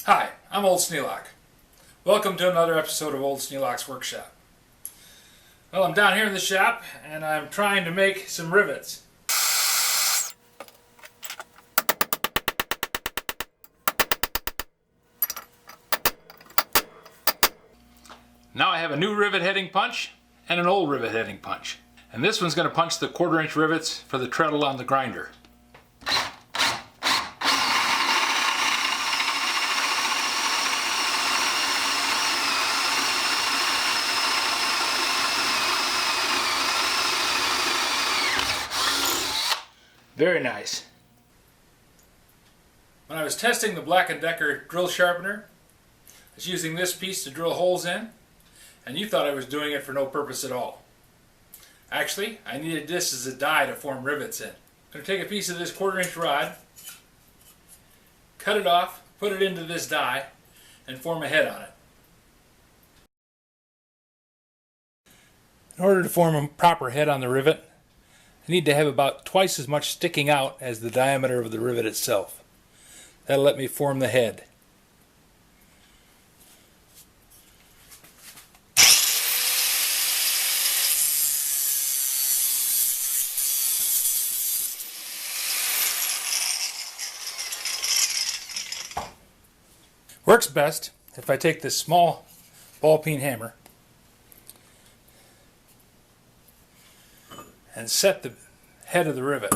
Hi, I'm Old Sneelock. Welcome to another episode of Old Sneelock's Workshop. Well, I'm down here in the shop and I'm trying to make some rivets. Now I have a new rivet heading punch and an old rivet heading punch. And this one's going to punch the 1/4 inch rivets for the treadle on the grinder. Very nice. When I was testing the Black & Decker drill sharpener, I was using this piece to drill holes in, and you thought I was doing it for no purpose at all. Actually, I needed this as a die to form rivets in. I'm going to take a piece of this 1/4 inch rod, cut it off, put it into this die, and form a head on it. In order to form a proper head on the rivet, I need to have about twice as much sticking out as the diameter of the rivet itself. That'll let me form the head. Works best if I take this small ball peen hammer and set the head of the rivet.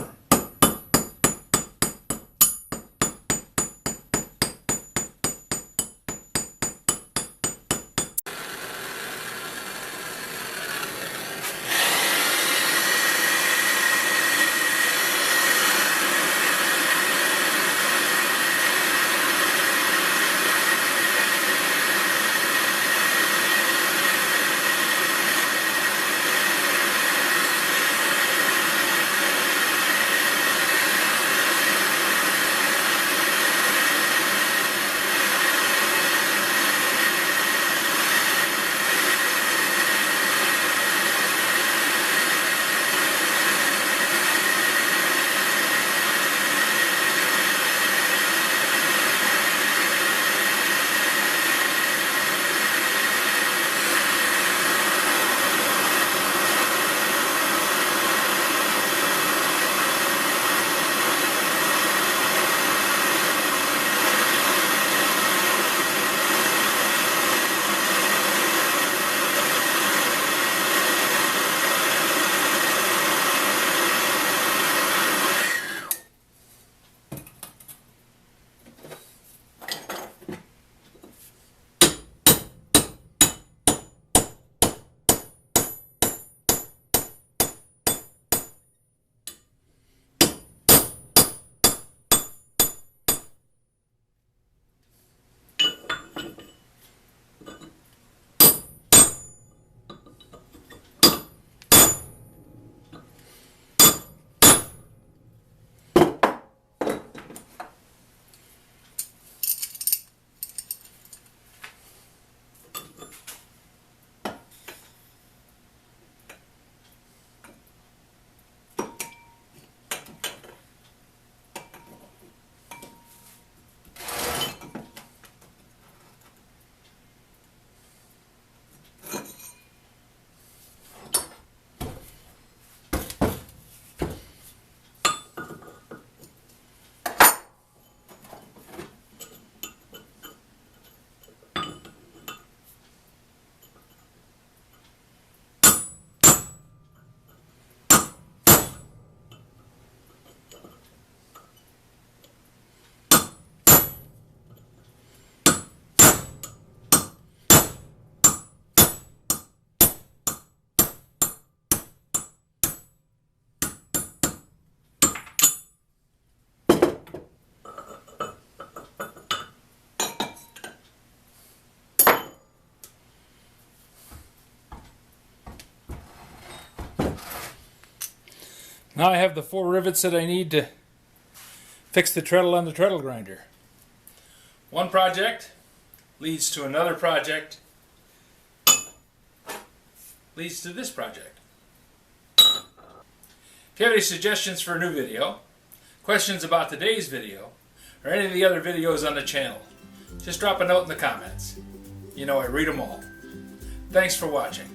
Now I have the 4 rivets that I need to fix the treadle on the treadle grinder. One project leads to another project, leads to this project. If you have any suggestions for a new video, questions about today's video, or any of the other videos on the channel, just drop a note in the comments. You know I read them all. Thanks for watching.